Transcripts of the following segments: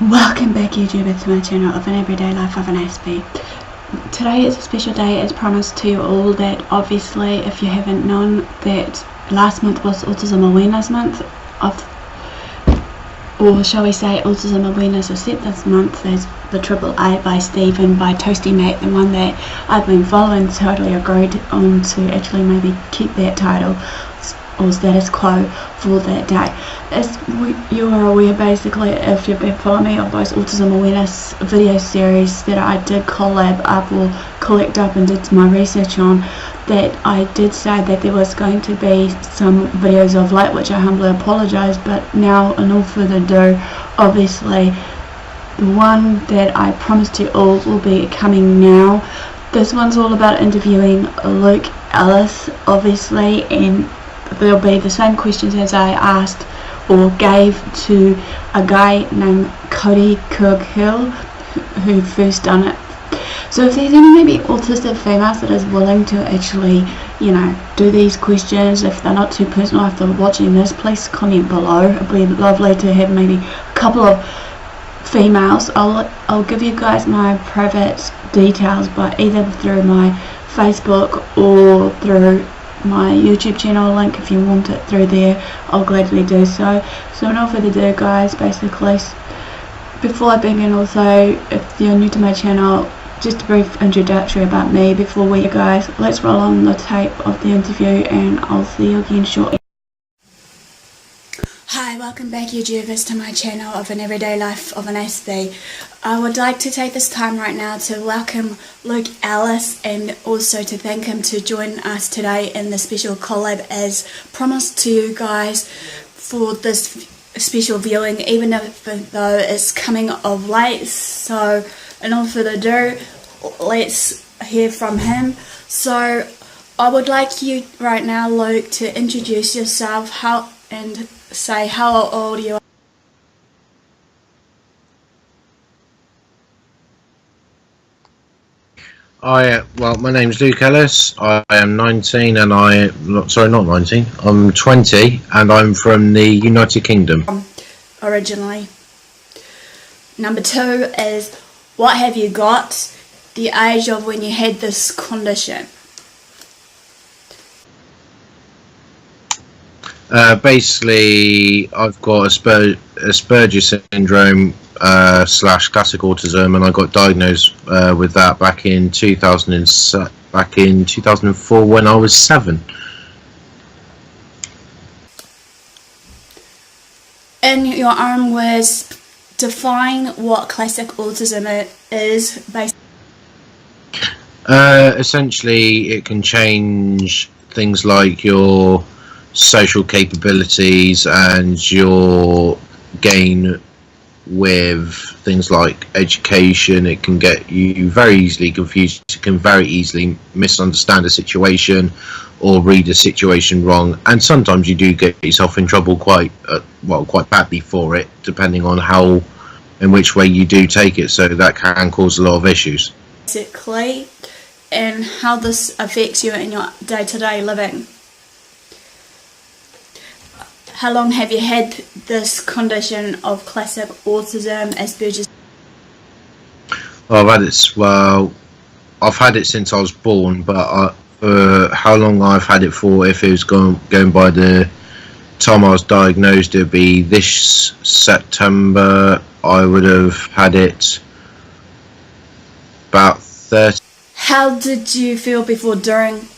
Welcome back YouTubers to my channel of an everyday life of an Aspie. Today is a special day as promised to you all. That obviously, if you haven't known, that last month was Autism Awareness Month, or shall we say Autism Awareness Acceptance Month. There's the AAA by Stephen by Toasty Mac, the one that I've been following. Totally agreed on to actually maybe keep that title or status quo for that day. As you are aware, basically, if you've been following me on those Autism Awareness video series that I did collab up or collect up and did my research on, that I did say that there was going to be some videos of late, which I humbly apologise. But now, in all further ado, obviously the one that I promised you all will be coming now. This one's all about interviewing Luke Ellis, obviously, and there'll be the same questions as I asked or gave to a guy named Cody Kirkhill who first done it. So if there's any maybe autistic females that is willing to actually, do these questions, if they're not too personal after watching this, please comment below. It'd be lovely to have maybe a couple of females. I'll give you guys my private details, but either through my Facebook or through my YouTube channel link. If you want it through there, I'll gladly do so. So without further ado, guys, basically, before I begin, also, if you're new to my channel, just a brief introductory about me before we guys, let's roll on the tape of the interview and I'll see you again shortly. Hi, welcome back YouTubers to my channel of an everyday life of an Aspie. I would like to take this time right now to welcome Luke Ellis and also to thank him to join us today in the special collab as promised to you guys for this special viewing, even though it's coming of late. So without further ado, let's hear from him. So I would like you right now, Luke, to introduce yourself and say how old you are. Well, my name's Luke Ellis. I am 19 and not 19, I'm 20 and I'm from the United Kingdom. Originally. Number 2 is, what have you got, the age of when you had this condition? Basically, I've got Asperger's syndrome / classic autism, and I got diagnosed with that back in 2004 when I was 7. In your own words, define what classic autism is. Essentially, it can change things like your social capabilities and your gain with things like education. It can get you very easily confused. You can very easily misunderstand a situation or read a situation wrong, and sometimes you do get yourself in trouble quite badly for it, depending on in which way you do take it. So that can cause a lot of issues. Basically, and how this affects you in your day-to-day living. How long have you had this condition of classic autism, Asperger's? I've had it since I was born, but how long I've had it for, if it was going by the time I was diagnosed, it'd be this September. I would have had it about 30. How did you feel before, during,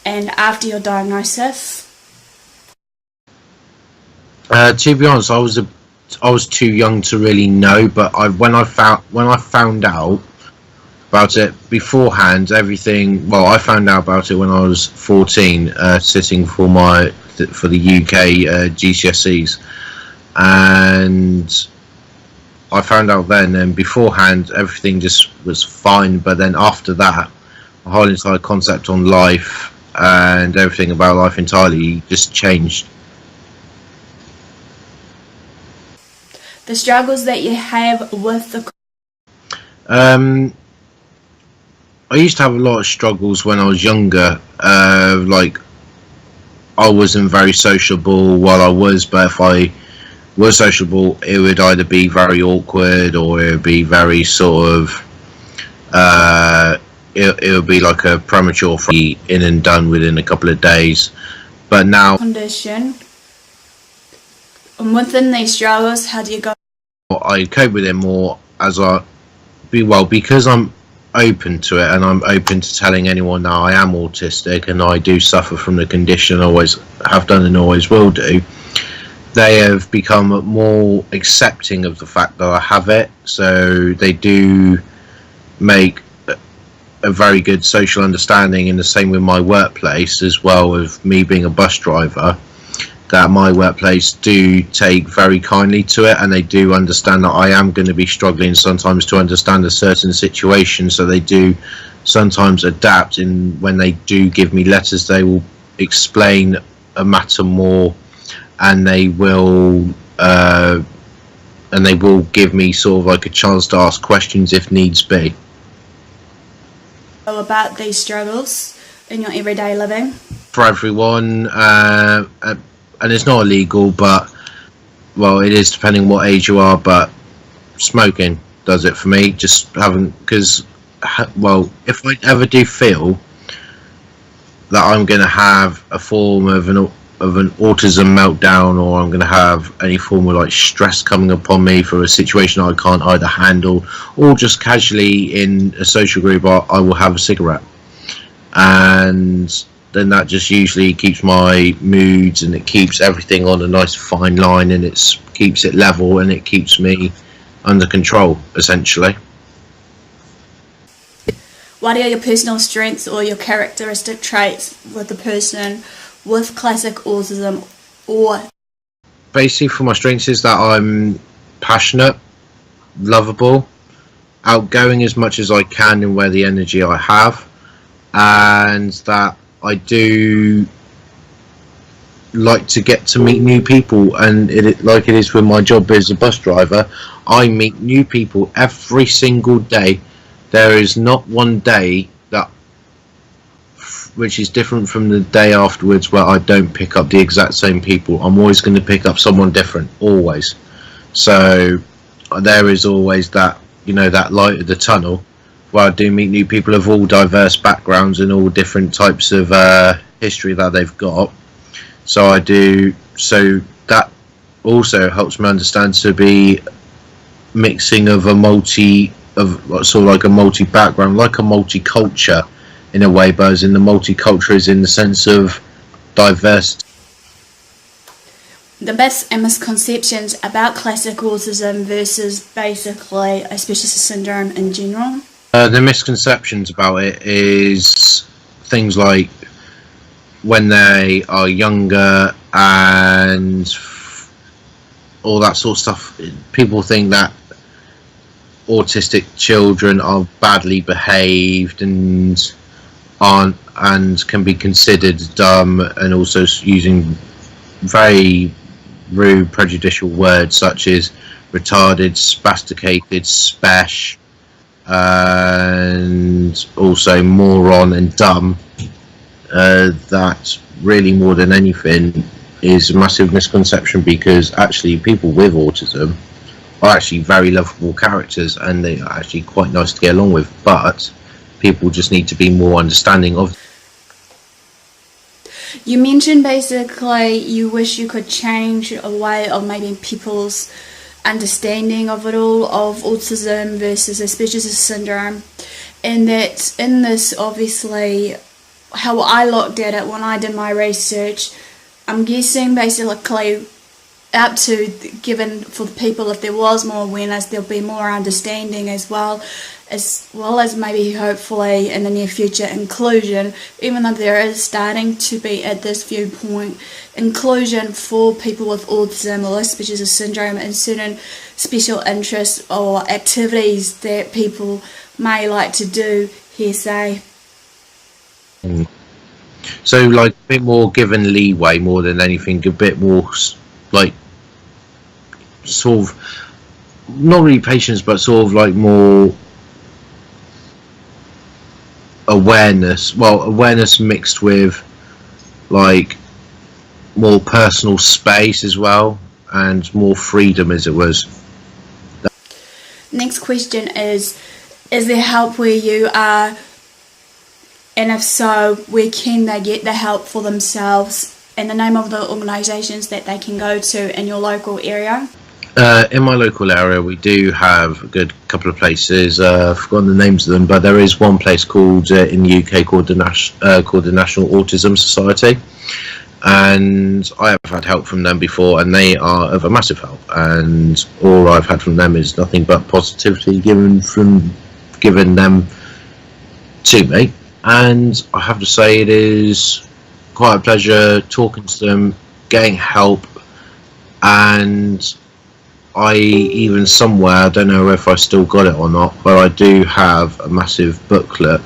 and after your diagnosis? To be honest, I was too young to really know, but when I found out about it beforehand, everything. Well, I found out about it when I was 14, sitting for the UK GCSEs, and I found out then. And beforehand, everything just was fine. But then after that, the whole entire concept on life and everything about life entirely just changed. The struggles that you have with the... I used to have a lot of struggles when I was younger. Like, I wasn't very sociable while I was, but if I were sociable, it would either be very awkward or it would be very sort of it would be like a premature in and done within a couple of days. But now condition, and within these struggles, how do you go? I cope with it more as because I'm open to it, and I'm open to telling anyone that I am autistic and I do suffer from the condition, always have done and always will do. They have become more accepting of the fact that I have it, so they do make a very good social understanding, in the same with my workplace as well, with me being a bus driver, that my workplace do take very kindly to it, and they do understand that I am going to be struggling sometimes to understand a certain situation, so they do sometimes adapt. In when they do give me letters, they will explain a matter more, and they will give me sort of like a chance to ask questions if needs be. About these struggles in your everyday living? For everyone, and it's not illegal, but well, it is depending what age you are, but smoking does it for me. Just having, because well, if I ever do feel that I'm going to have a form of an autism meltdown, or I'm going to have any form of like stress coming upon me for a situation I can't either handle, or just casually in a social group, I will have a cigarette, and then that just usually keeps my moods, and it keeps everything on a nice fine line, and it keeps it level, and it keeps me under control, essentially. What are your personal strengths or your characteristic traits with the person with classic autism? Or basically, for my strengths is that I'm passionate, lovable, outgoing as much as I can in where the energy I have, and that I do like to get to meet new people, and like it is with my job as a bus driver, I meet new people every single day. There is not one day which is different from the day afterwards where I don't pick up the exact same people. I'm always going to pick up someone different, always. So there is always that, that light at the tunnel, where I do meet new people of all diverse backgrounds and all different types of history that they've got. So that also helps me understand to be mixing of a multi-background, like a multiculture in a way, but as in the multicultural is in the sense of diversity. The myths and misconceptions about classic autism versus basically Asperger's syndrome in general. The misconceptions about it is things like when they are younger and all that sort of stuff. People think that autistic children are badly behaved and can be considered dumb, and also using very rude, prejudicial words such as retarded, spasticated, spesh, and also moron and dumb. That really, more than anything, is a massive misconception, because actually people with autism are actually very lovable characters, and they are actually quite nice to get along with, but people just need to be more understanding of. You mentioned basically you wish you could change a way of maybe people's understanding of it all, of autism versus Asperger's syndrome, and that in this, obviously, how I looked at it when I did my research, I'm guessing basically up to, given for the people, if there was more awareness, there'll be more understanding as well as maybe hopefully in the near future inclusion, even though there is starting to be at this viewpoint inclusion for people with autism or Asperger's syndrome in certain special interests or activities that people may like to do, hearsay. So like a bit more given leeway more than anything, a bit more like sort of not really patience, but sort of like more awareness mixed with like more personal space as well, and more freedom as it was. Next question is there help where you are, and if so, where can they get the help for themselves, and the name of the organisations that they can go to in your local area? In my local area, we do have a good couple of places. I've forgotten the names of them, but there is one place called in the UK called the National Autism Society, and I have had help from them before, and they are of a massive help. And all I've had from them is nothing but positivity given them to me. And I have to say, it is quite a pleasure talking to them, getting help, and I even somewhere, I don't know if I still got it or not, but I do have a massive booklet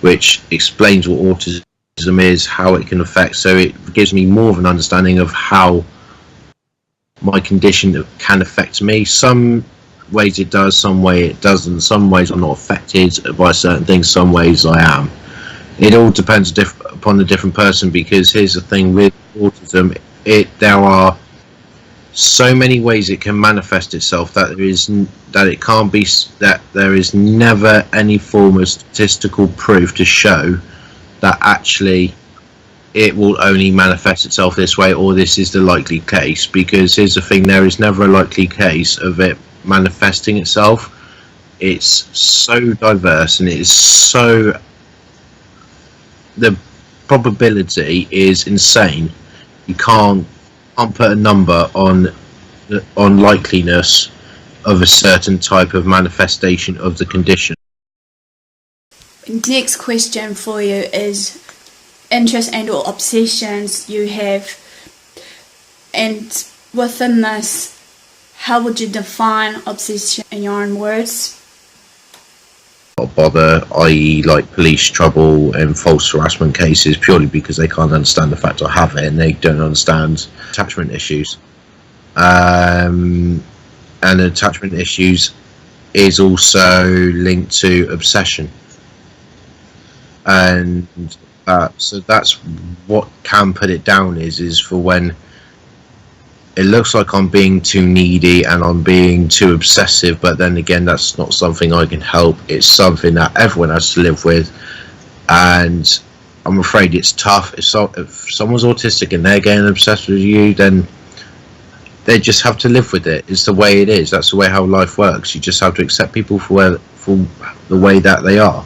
which explains what autism is, how it can affect, so it gives me more of an understanding of how my condition can affect me. Some ways it does, some way it doesn't, some ways I'm not affected by certain things, some ways I am. It all depends upon the different person, because here's the thing with autism, there are so many ways it can manifest itself that there is never any form of statistical proof to show that actually it will only manifest itself this way, or this is the likely case. Because here's the thing, there is never a likely case of it manifesting itself. It's so diverse, and it is so, the probability is insane. You can't put a number on likeliness of a certain type of manifestation of the condition. Next question for you is interests and or obsessions you have, and within this, how would you define obsession in your own words? Bother, i.e. like police trouble and false harassment cases, purely because they can't understand the fact I have it, and they don't understand attachment issues. And attachment issues is also linked to obsession, and so that's what can put it down is for when it looks like I'm being too needy and I'm being too obsessive, but then again, that's not something I can help. It's something that everyone has to live with, and I'm afraid it's tough. If someone's autistic and they're getting obsessed with you, then they just have to live with it. It's the way it is. That's the way how life works. You just have to accept people for the way that they are.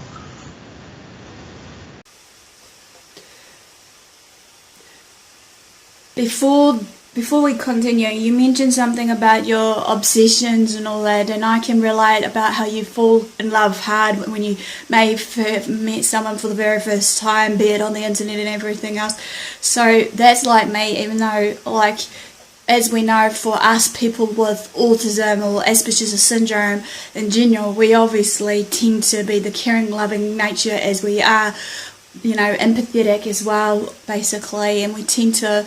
Before we continue, you mentioned something about your obsessions and all that, and I can relate about how you fall in love hard when you may have met someone for the very first time, be it on the internet and everything else. So that's like me, even though, like, as we know, for us people with autism or Asperger's syndrome in general, we obviously tend to be the caring, loving nature as we are, empathetic as well, basically, and we tend to,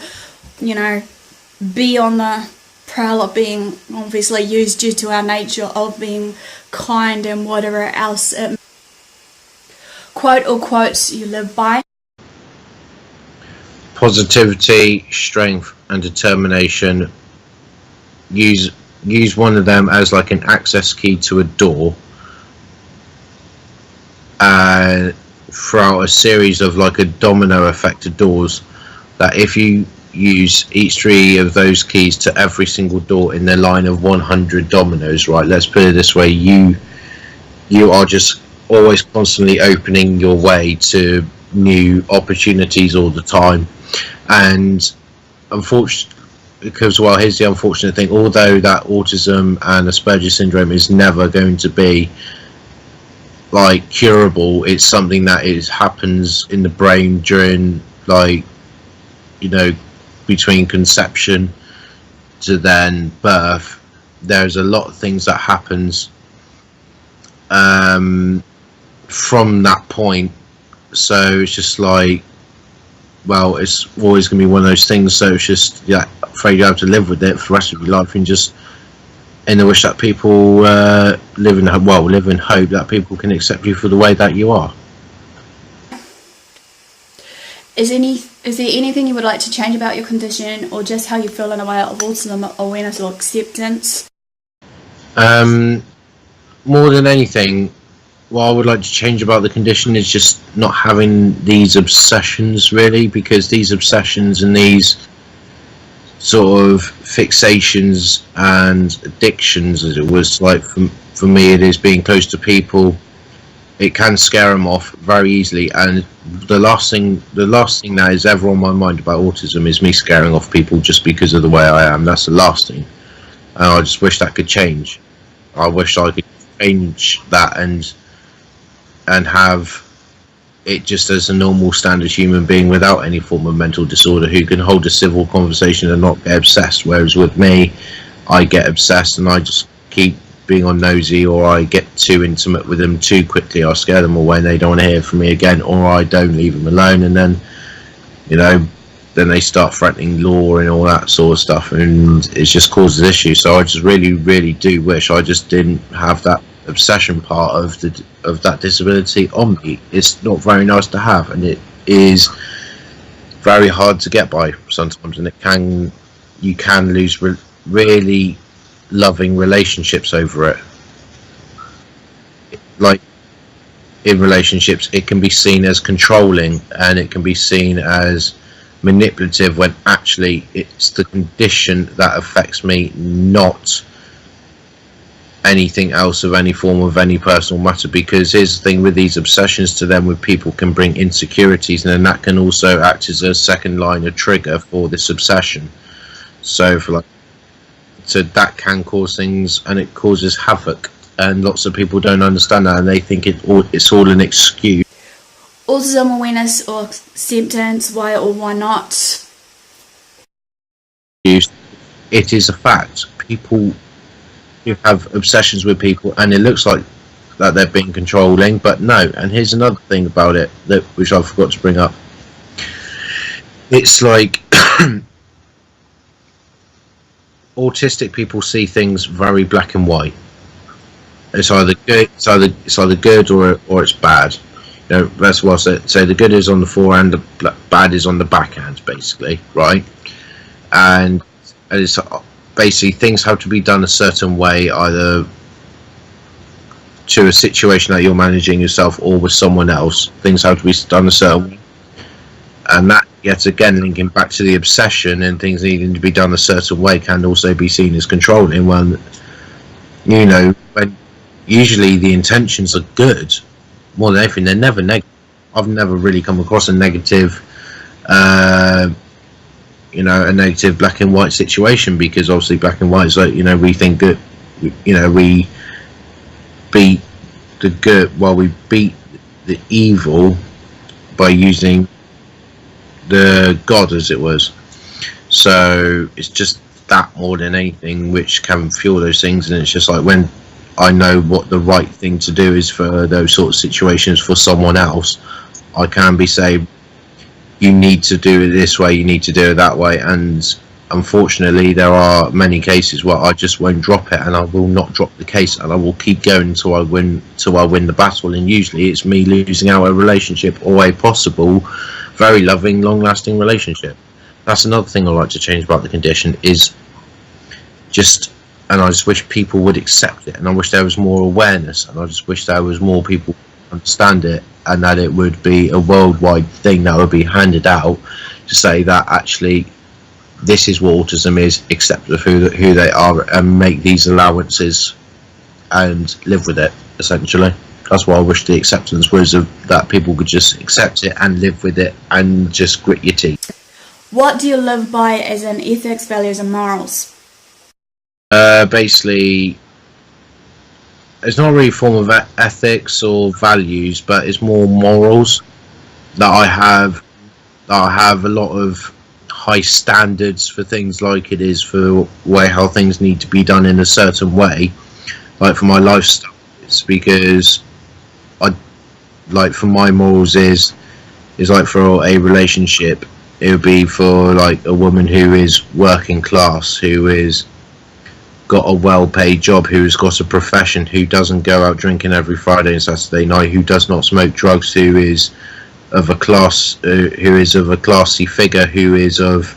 be on the prowl of being obviously used due to our nature of being kind and whatever else quote or quotes you live by. Positivity, strength and determination. Use one of them as like an access key to a door, throughout a series of like a domino effect of doors, that if you use each three of those keys to every single door in the line of 100 dominoes, right, let's put it this way, you are just always constantly opening your way to new opportunities all the time. And unfortunately, because, well, here's the unfortunate thing, although that autism and Asperger's syndrome is never going to be like curable, it's something that happens in the brain during, like, between conception to then birth. There's a lot of things that happens from that point, so it's just like, well, it's always going to be one of those things, so it's just, afraid you have to live with it for the rest of your life, and I wish that people live in hope that people can accept you for the way that you are. Is Is there anything you would like to change about your condition, or just how you feel in a way of autism awareness or acceptance? More than anything, what I would like to change about the condition is just not having these obsessions, really, because these obsessions and these sort of fixations and addictions, as it was, like for me it is being close to people, it can scare them off very easily, and the last thing that is ever on my mind about autism is me scaring off people just because of the way I am. That's the last thing, and I just wish that could change. I wish I could change that and have it just as a normal standard human being without any form of mental disorder, who can hold a civil conversation and not get obsessed. Whereas with me, I get obsessed and I just keep being on nosy, or I get too intimate with them too quickly. I scare them away and they don't want to hear from me again, or I don't leave them alone, and then, you know, then they start threatening law and all that sort of stuff, and it just causes issues. So I just really do wish I just didn't have that obsession part of that disability on me. It's not very nice to have, and it is very hard to get by sometimes, and you can lose really loving relationships over it. Like in relationships, it can be seen as controlling and it can be seen as manipulative, when actually it's the condition that affects me, not anything else of any form of any personal matter. Because here's the thing with these obsessions, to them with people can bring insecurities, and then that can also act as a second line of trigger for this obsession. So that can cause things, and it causes havoc, and lots of people don't understand that, and they think it's all an excuse. Autism awareness or acceptance, why or why not? It is a fact. People who have obsessions with people, and it looks like that they're being controlling, but no. And here's another thing about it which I forgot to bring up. It's like autistic people see things very black and white. It's either good, it's either good or it's bad. You know, that's what I say. The good is on the forehand, the bad is on the backhand, basically, right? And it's basically things have to be done a certain way, either to a situation that you're managing yourself or with someone else. Things have to be done a certain way, and that, yet again, linking back to the obsession and things needing to be done a certain way, can also be seen as controlling. When, you know, when usually the intentions are good, more than anything, they're never negative. I've never really come across a negative, you know, a negative black and white situation, because obviously black and white is like, you know, we think good, you know, we beat the good, while we beat the evil by using the God, as it was. So it's just that more than anything which can fuel those things. And it's just like, when I know what the right thing to do is for those sort of situations for someone else, I can be saying, you need to do it this way, you need to do it that way. And unfortunately there are many cases where I just won't drop it, and I will not drop the case, and I will keep going until I win the battle. And usually it's me losing out a relationship, or a possible very loving, long-lasting relationship. That's another thing I like to change about the condition, is just, and I just wish people would accept it, and I wish there was more awareness, and I just wish there was more people who understand it, and that it would be a worldwide thing that would be handed out to say that actually this is what autism is, accept who they are, and make these allowances and live with it, essentially. That's why I wish the acceptance was that people could just accept it and live with it and just grit your teeth. What do you live by as in ethics, values and morals? Basically, it's not really a form of ethics or values, but it's more morals. That I have a lot of high standards for things, like it is for how things need to be done in a certain way, like for my lifestyle. It's because like for my morals is like for a relationship, it would be for like a woman who is working class, who is got a well-paid job, who's got a profession, who doesn't go out drinking every Friday and Saturday night, who does not smoke drugs, who is of a class, who is of a classy figure, who is of,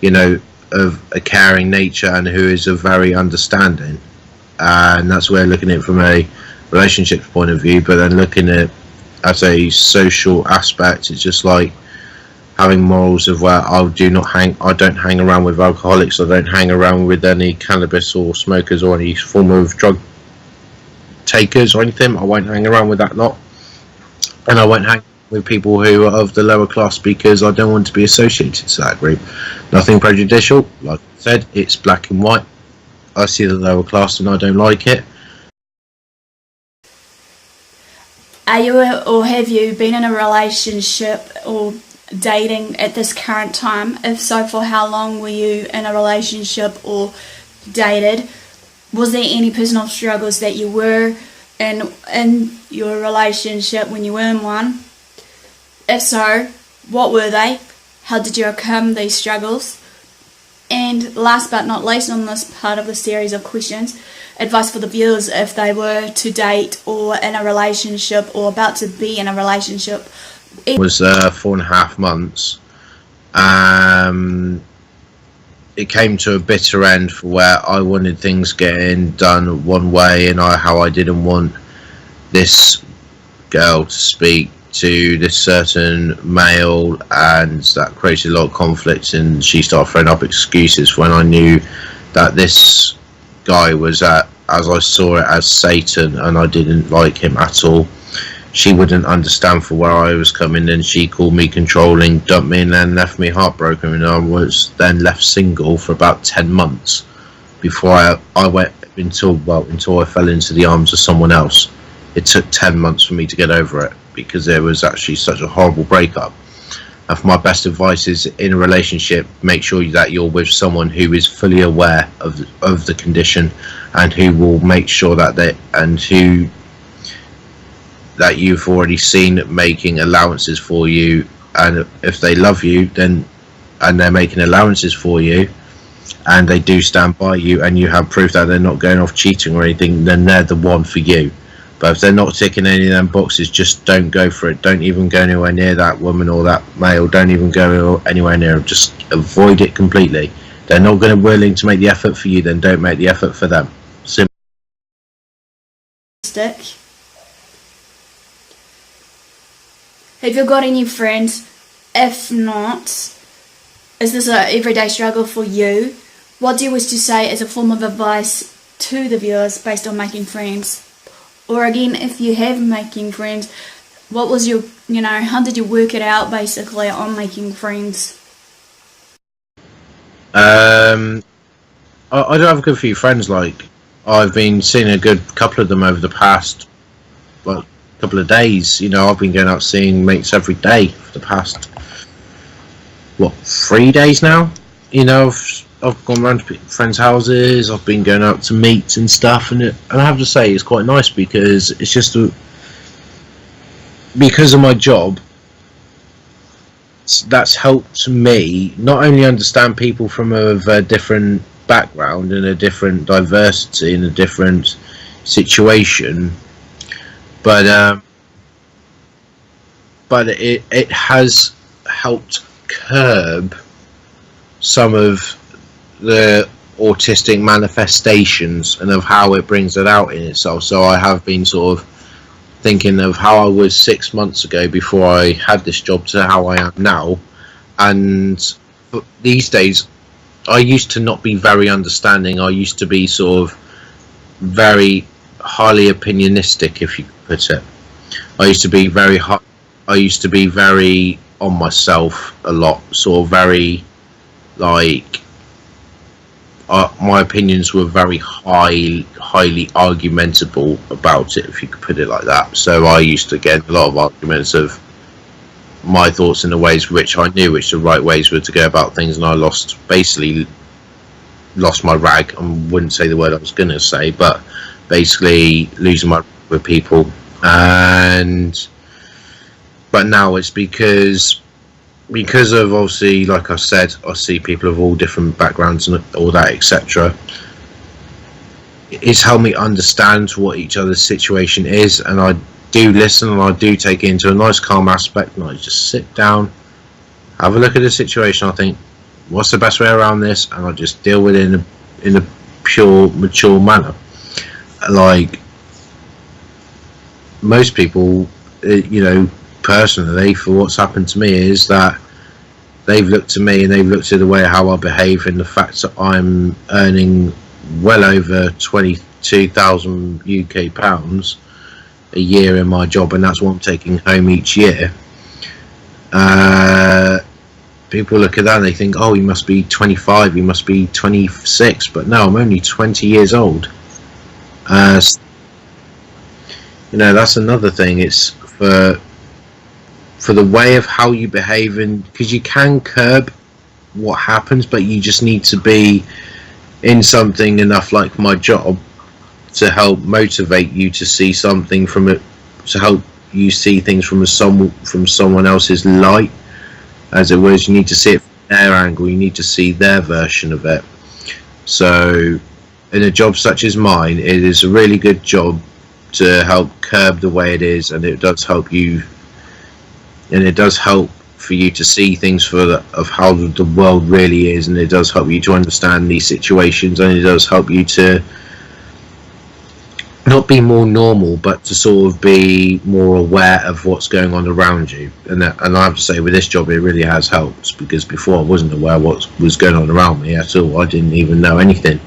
you know, of a caring nature, and who is of very understanding. And that's where looking at it from a relationships point of view. But then looking at it as a social aspect, it's just like having morals of where I don't hang around with alcoholics, I don't hang around with any cannabis or smokers or any form of drug takers or anything. I won't hang around with that lot, and I won't hang with people who are of the lower class because I don't want to be associated to that group. Nothing prejudicial, like I said, it's black and white. I see the lower class and I don't like it. Are you or have you been in a relationship or dating at this current time? If so, for how long were you in a relationship or dated? Was there any personal struggles that you were in your relationship when you were in one? If so, what were they? How did you overcome these struggles? And last but not least on this part of the series of questions, advice for the viewers if they were to date or in a relationship or about to be in a relationship. It was 4.5 months. It came to a bitter end for where I wanted things getting done one way, and how I didn't want this girl to speak to this certain male, and that created a lot of conflict, and she started throwing up excuses when I knew that this guy was as I saw it, as Satan, and I didn't like him at all. She wouldn't understand for where I was coming, and she called me controlling, dumped me, and then left me heartbroken, and I was then left single for about 10 months before I went until I fell into the arms of someone else. It took 10 months for me to get over it, because there was actually such a horrible breakup. And for my best advice is, in a relationship, make sure that you're with someone who is fully aware of the condition, and who will make sure that that you've already seen making allowances for you, and if they love you, then and they're making allowances for you, and they do stand by you, and you have proof that they're not going off cheating or anything, then they're the one for you. But if they're not ticking any of them boxes, just don't go for it. Don't even go anywhere near that woman or that male. Don't even go anywhere near them. Just avoid it completely. They're not going to be willing to make the effort for you, then don't make the effort for them. Simple. Have you got any friends? If not, is this an everyday struggle for you? What do you wish to say as a form of advice to the viewers based on making friends? Or again, if you have making friends, what was your, how did you work it out basically on making friends? I do have a good few friends. Like, I've been seeing a good couple of them over the past couple of days. I've been going out seeing mates every day for the past 3 days now. I've gone around to friends' houses. I've been going out to meets and stuff, and I have to say it's quite nice, because it's just because of my job. That's helped me not only understand people from a different background and a different diversity and a different situation, but it has helped curb some of the autistic manifestations and of how it brings it out in itself. So I have been sort of thinking of how I was 6 months ago before I had this job to how I am now, and these days I used to not be very understanding. I used to be sort of very highly opinionistic, if you could put it. I used to be very on myself a lot, sort of very my opinions were very highly argumentable about it, if you could put it like that. So I used to get a lot of arguments of my thoughts in the ways which I knew which the right ways were to go about things, and I basically lost my rag. I wouldn't say the word I was going to say, but basically losing my rag with people. But now it's because of, obviously, like I said, I see people of all different backgrounds and all that, etc. It's helped me understand what each other's situation is, and do listen and I do take it into a nice calm aspect, and I just sit down, have a look at the situation. I think, what's the best way around this, and I just deal with it in a pure, mature manner. Like most people, you know, personally, for what's happened to me is that they've looked to me and they've looked at the way how I behave, and the fact that I'm earning well over 22,000 UK pounds a year in my job, and that's what I'm taking home each year. People look at that and they think, oh, he must be 25, he must be 26, but no, I'm only 20 years old. You know, that's another thing. It's for the way of how you behave, and because you can curb what happens, but you just need to be in something enough, like my job, to help motivate you to see something from it, to help you see things from someone else's light, as it was. You need to see it from their angle, you need to see their version of it. So in a job such as mine, it is a really good job to help curb the way it is, and it does help you, and it does help for you to see things of how the world really is, and it does help you to understand these situations, and it does help you to not be more normal, but to sort of be more aware of what's going on around you. And I have to say, with this job, it really has helped, because before I wasn't aware what was going on around me at all. I didn't even know anything,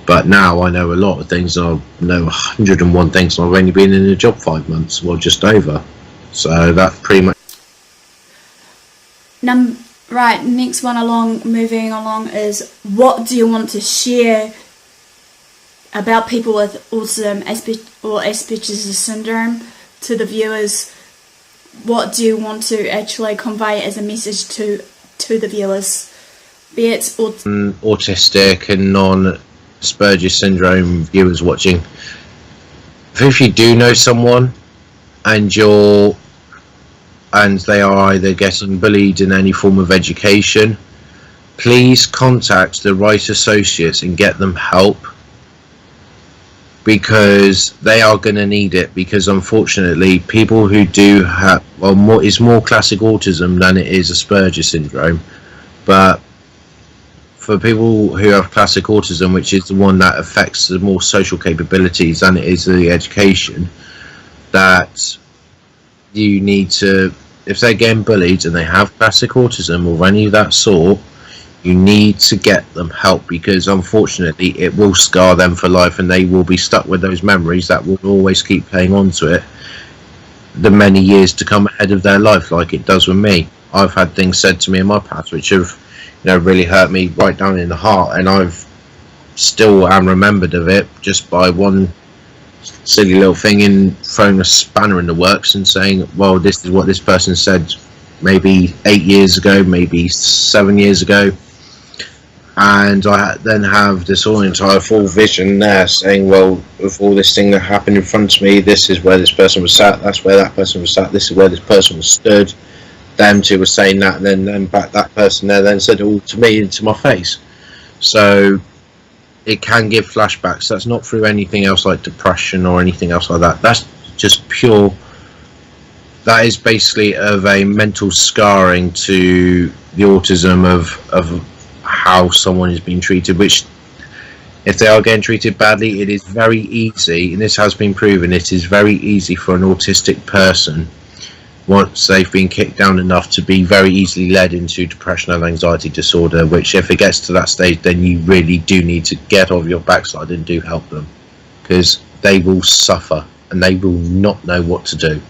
but now I know a lot of things, and I know 101 things, and I've only been in the job 5 months, well, just over. So that pretty much. Right, next one moving along is, what do you want to share about people with autism or Asperger's syndrome to the viewers? What do you want to actually convey as a message to the viewers, be it autistic and non-Asperger's syndrome viewers watching? If you do know someone and they are either getting bullied in any form of education, please contact the right associates and get them help, because they are going to need it. Because unfortunately, people who do have, it's more classic autism than it is Asperger's syndrome, but for people who have classic autism, which is the one that affects the more social capabilities than it is the education, that you need to, if they're getting bullied and they have classic autism or any of that sort, you need to get them help, because unfortunately it will scar them for life, and they will be stuck with those memories that will always keep playing on to it the many years to come ahead of their life, like it does with me. I've had things said to me in my past which have, you know, really hurt me right down in the heart, and I've still am remembered of it just by one silly little thing in throwing a spanner in the works and saying, well, this is what this person said maybe 8 years ago, maybe 7 years ago, and I then have this all entire full vision there saying, well, with all this thing that happened in front of me, this is where this person was sat, that's where that person was sat, this is where this person was stood, them two were saying that, and then back that person there then said it all to me, into my face. So it can give flashbacks. That's not through anything else like depression or anything else like that. That's just pure, that is basically of a mental scarring to the autism of how someone is being treated, which if they are getting treated badly, it is very easy, and this has been proven, it is very easy for an autistic person, once they've been kicked down enough, to be very easily led into depression and anxiety disorder, which if it gets to that stage, then you really do need to get off your backside and do help them, because they will suffer and they will not know what to do.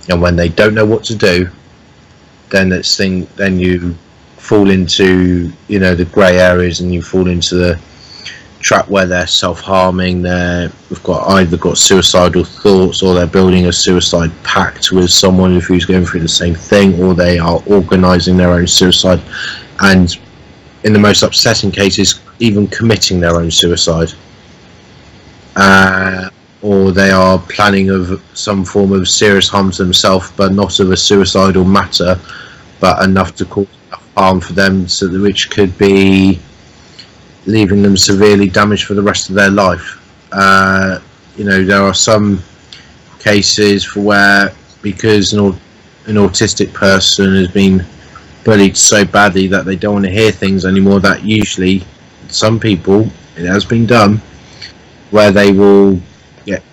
And when they don't know what to do, then then you fall into, you know, the grey areas, and you fall into the trap where they're self-harming, they've either got suicidal thoughts, or they're building a suicide pact with someone who's going through the same thing, or they are organising their own suicide, and in the most upsetting cases, even committing their own suicide. Or they are planning of some form of serious harm to themselves, but not of a suicidal matter, but enough to cause harm for them, so that which could be leaving them severely damaged for the rest of their life. You know, there are some cases for where, because an autistic person has been bullied so badly that they don't want to hear things anymore, that usually some people, it has been done, where they will get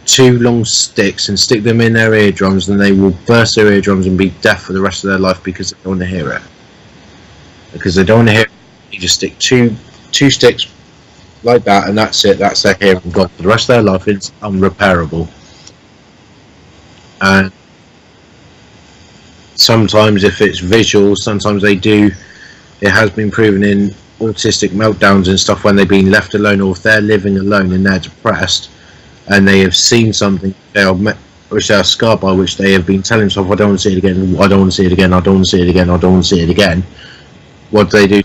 2 long sticks and stick them in their eardrums, and they will burst their eardrums and be deaf for the rest of their life because they don't want to hear it. Because they don't want to hear it, you just stick two sticks like that, and that's it. That's their hearing gone for the rest of their life. It's unrepairable. And sometimes, if it's visual, sometimes they do. It has been proven in autistic meltdowns and stuff, when they've been left alone, or if they're living alone and they're depressed and they have seen something which they are scarred by, which they have been telling themselves, I don't want to see it again, I don't want to see it again, I don't want to see it again, I don't want to see it again. What do they do?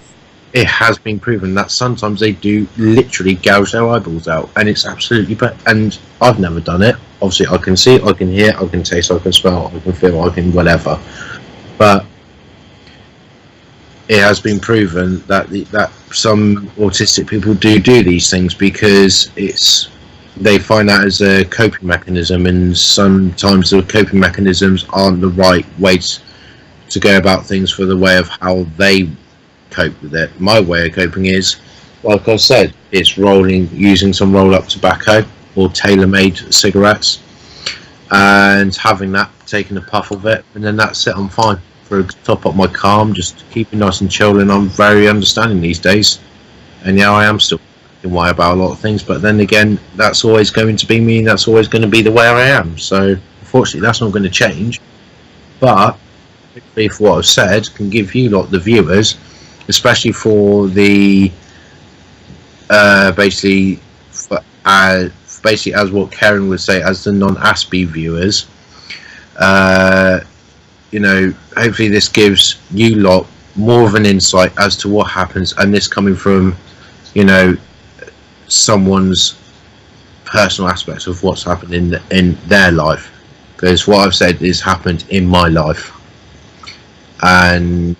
It has been proven that sometimes they do literally gouge their eyeballs out, and it's absolutely and I've never done it. Obviously I can see it, I can hear it, I can taste, I can smell, I can feel, I can whatever, but it has been proven that that some autistic people do these things because they find that as a coping mechanism, and sometimes the coping mechanisms aren't the right way to go about things for the way of how they cope with it. My way of coping is, like I said, it's using some roll-up tobacco or tailor-made cigarettes, and having that, taking a puff of it, and then that's it. I'm fine. For a top up my calm, just keeping nice and chill, and I'm very understanding these days. And yeah, I am still why about a lot of things, but then again, that's always going to be me, and that's always going to be the way I am. So unfortunately, that's not going to change. But hopefully, for what I've said, can give you the viewers, especially for the basically as what Karen would say, as the non-Aspie viewers, you know, hopefully this gives you lot more of an insight as to what happens, and this coming from, you know, someone's personal aspects of what's happened in their life, because what I've said is happened in my life, and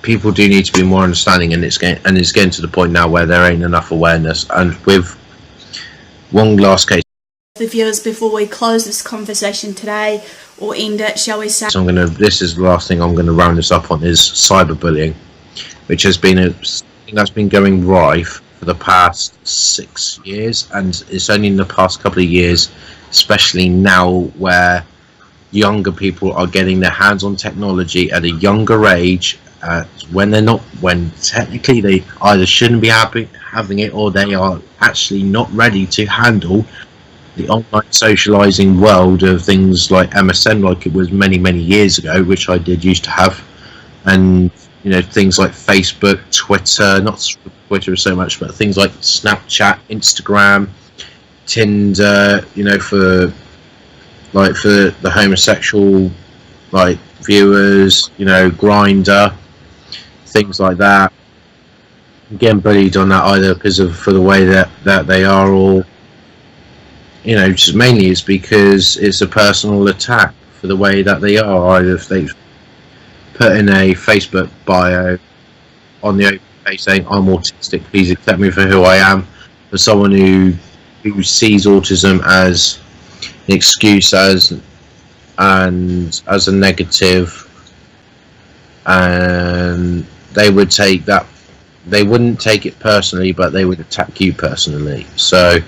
people do need to be more understanding, and it's getting to the point now where there ain't enough awareness. And with one last case, the viewers, before we close this conversation today or end it, shall we say, so this is the last thing I'm going to round this up on, is cyberbullying, which has been that's been going rife for the past 6 years, and it's only in the past couple of years, especially now, where younger people are getting their hands on technology at a younger age, when technically they either shouldn't be having it, or they are actually not ready to handle the online socializing world of things like MSN, like it was many years ago, which I did used to have, and you know, things like Facebook, Twitter, not Twitter so much, but things like Snapchat, Instagram, Tinder, you know, for the homosexual viewers, you know, Grindr, things like that. Getting bullied on that either for the way that they are, or you know, just mainly is because it's a personal attack for the way that they are. Either if they've put in a Facebook bio on the open page saying I'm autistic, please accept me for who I am, for someone who sees autism as an excuse, as a negative, and they would take that. They wouldn't take it personally, but they would attack you personally. So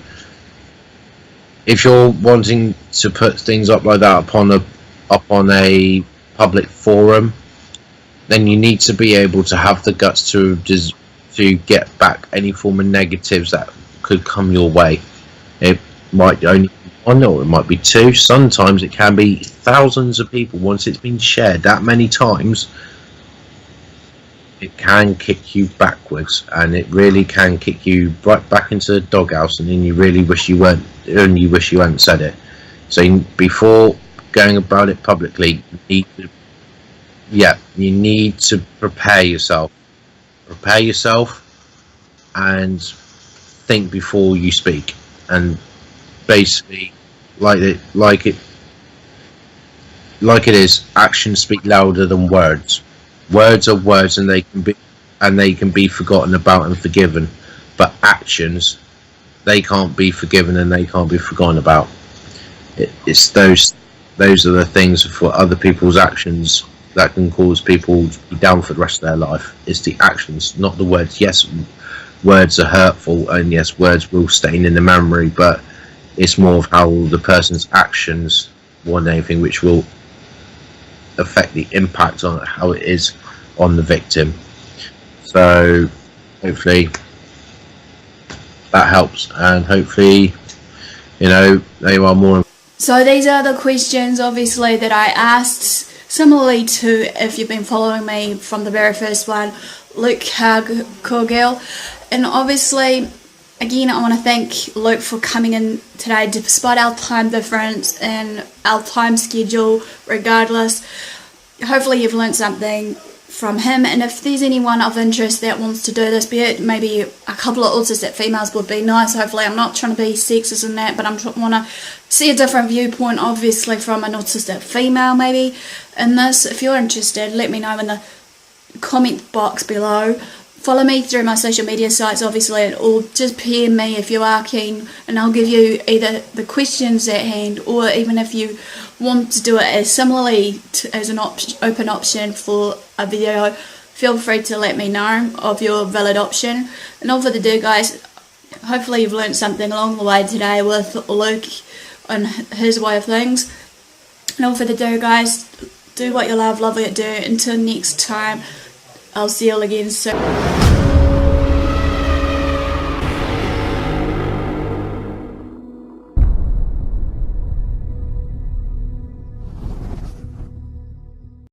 if you're wanting to put things up like that upon a public forum, then you need to be able to have the guts to get back any form of negatives that could come your way. It might only be one, or it might be two. Sometimes it can be thousands of people. Once it's been shared that many times, it can kick you backwards, and it really can kick you right back into the doghouse, and then you really wish you hadn't said it. So before going about it publicly, you need to prepare yourself and think before you speak. And basically, like it is, actions speak louder than words. Words are words, and they can be forgotten about and forgiven, but actions, they can't be forgiven and they can't be forgotten about. It's those are the things for other people's actions that can cause people to be down for the rest of their life. It's the actions, not the words. Yes, words are hurtful, and yes, words will stain in the memory, but it's more of how the person's actions more than anything, which will affect the impact on how it is on the victim. So hopefully that helps, and hopefully, you know, they are more. So these are the questions, obviously, that I asked, similarly to if you've been following me from the very first one, Luke Cargill. And obviously, again, I want to thank Luke for coming in today, despite our time difference and our time schedule. Regardless, hopefully you've learned something from him, and if there's anyone of interest that wants to do this, be it maybe a couple of autistic females would be nice. Hopefully, I'm not trying to be sexist in that, but I want to see a different viewpoint, obviously, from an autistic female maybe in this. If you're interested, let me know in the comment box below. Follow me through my social media sites, obviously, or just PM me if you are keen, and I'll give you either the questions at hand, or even if you want to do it as similarly as an open option for a video, feel free to let me know of your valid option. And all for the do, guys, hopefully you've learned something along the way today with Luke and his way of things. And all for the do, guys, do what you love what you do. Until next time, I'll see you all again soon.